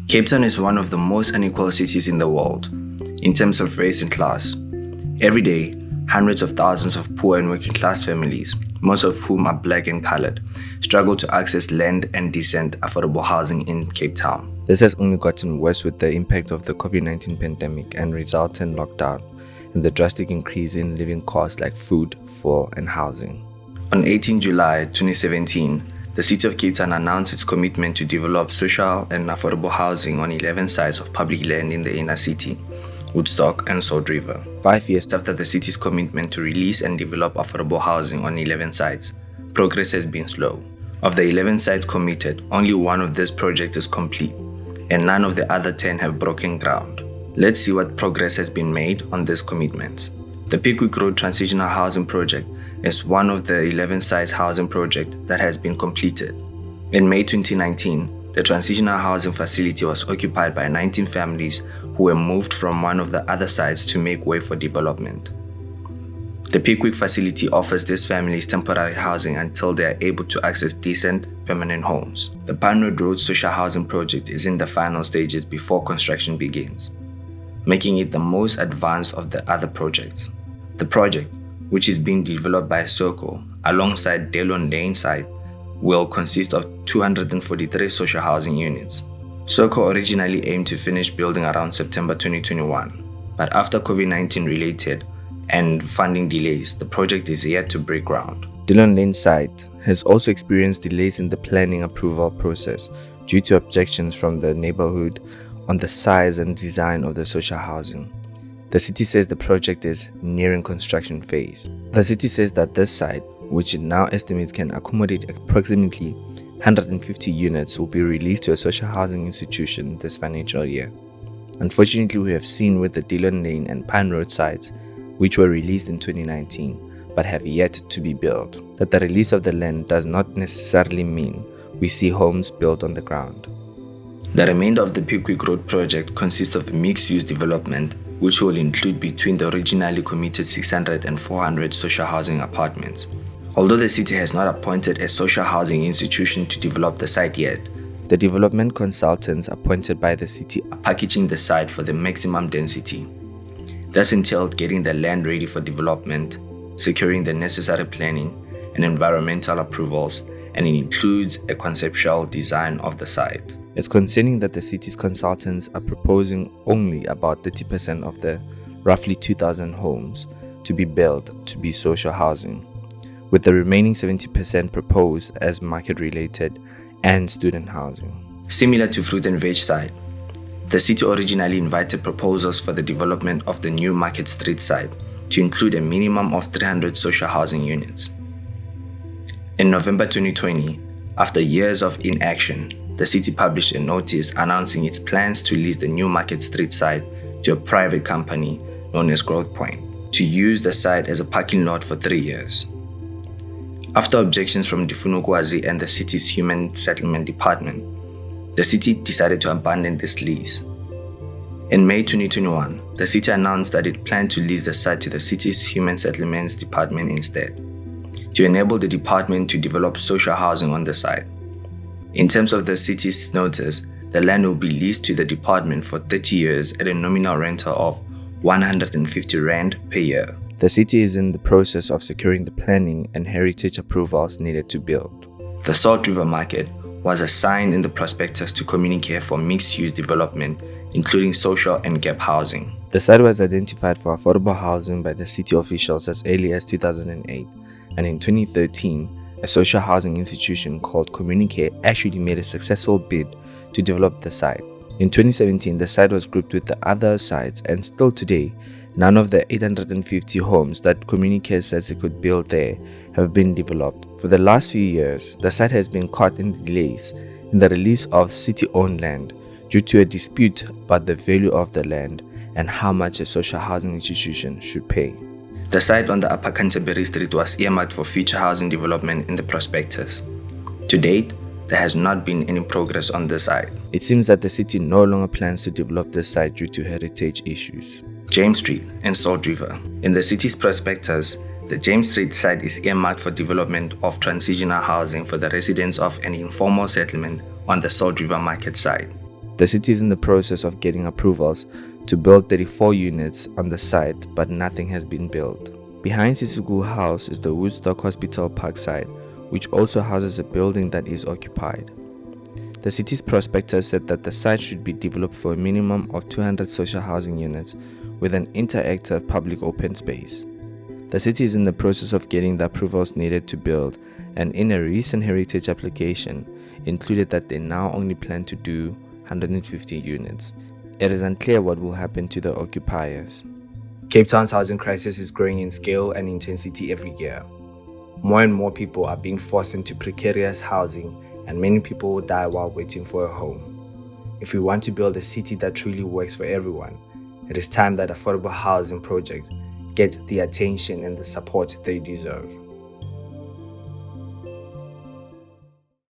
Cape Town is one of the most unequal cities in the world in terms of race and class. Every day, hundreds of thousands of poor and working class families, most of whom are black and colored, struggle to access land and decent, affordable housing in Cape Town. This has only gotten worse with the impact of the COVID-19 pandemic and resultant lockdown and the drastic increase in living costs like food, fuel, and housing. On 18 July 2017, the City of Cape Town announced its commitment to develop social and affordable housing on 11 sites of public land in the inner city, Woodstock and Salt River. 5 years after the city's commitment to release and develop affordable housing on 11 sites, progress has been slow. Of the 11 sites committed, only one of these projects is complete, and none of the other 10 have broken ground. Let's see what progress has been made on these commitments. The Bigwig Road Transitional Housing Project is one of the 11 sites housing projects that has been completed. In May 2019, the transitional housing facility was occupied by 19 families who were moved from one of the other sites to make way for development. The Bigwig facility offers these families temporary housing until they are able to access decent, permanent homes. The Pinewood Road Social Housing Project is in the final stages before construction begins, making it the most advanced of the other projects. The project, which is being developed by Circle alongside Delon Lane site, will consist of 243 social housing units. Circle originally aimed to finish building around September 2021, but after COVID-19 related and funding delays, the project is yet to break ground. Delon Lane site has also experienced delays in the planning approval process due to objections from the neighborhood on the size and design of the social housing. The city says the project is nearing construction phase. The city says that this site, which it now estimates can accommodate approximately 150 units, will be released to a social housing institution this financial year. Unfortunately, we have seen with the Delon Lane and Pine Road sites, which were released in 2019 but have yet to be built, that the release of the land does not necessarily mean we see homes built on the ground. The remainder of the Bigwig Road project consists of a mixed-use development which will include between the originally committed 600 and 400 social housing apartments. Although the city has not appointed a social housing institution to develop the site yet, the development consultants appointed by the city are packaging the site for the maximum density. This entailed getting the land ready for development, securing the necessary planning and environmental approvals, and it includes a conceptual design of the site. It's concerning that the city's consultants are proposing only about 30% of the roughly 2,000 homes to be built to be social housing, with the remaining 70% proposed as market-related and student housing. Similar to Fruit and Veg site, the city originally invited proposals for the development of the new Market Street site to include a minimum of 300 social housing units. In November 2020, after years of inaction, the city published a notice announcing its plans to lease the new Market Street site to a private company known as Growth Point to use the site as a parking lot for 3 years. After objections from Ndifuna Ukwazi and the city's Human Settlement Department, the city decided to abandon this lease. In May 2021, the city announced that it planned to lease the site to the city's Human Settlements Department instead, to enable the department to develop social housing on the site. In terms of the city's notice, the land will be leased to the department for 30 years at a nominal rental of 150 Rand per year. The city is in the process of securing the planning and heritage approvals needed to build. The Salt River Market was assigned in the prospectus to communicate for mixed-use development, including social and gap housing. The site was identified for affordable housing by the city officials as early as 2008, and in 2013, a social housing institution called Communicate actually made a successful bid to develop the site. In 2017, the site was grouped with the other sites, and still today, none of the 850 homes that Communicate says it could build there have been developed. For the last few years, the site has been caught in delays in the release of city-owned land due to a dispute about the value of the land and how much a social housing institution should pay. The site on the Upper Canterbury Street was earmarked for future housing development in the prospectus. To date, there has not been any progress on the site. It seems that the city no longer plans to develop the site due to heritage issues. James Street and Salt River. In the city's prospectus, the James Street site is earmarked for development of transitional housing for the residents of an informal settlement on the Salt River Market site. The city is in the process of getting approvals to build 34 units on the site, but nothing has been built. Behind Sisugu House is the Woodstock Hospital Park site, which also houses a building that is occupied. The city's prospector said that the site should be developed for a minimum of 200 social housing units with an interactive public open space. The city is in the process of getting the approvals needed to build, and in a recent heritage application included that they now only plan to do 150 units. It is unclear what will happen to the occupiers. Cape Town's housing crisis is growing in scale and intensity every year. More and more people are being forced into precarious housing, and many people will die while waiting for a home. If we want to build a city that truly works for everyone, it is time that affordable housing projects get the attention and the support they deserve.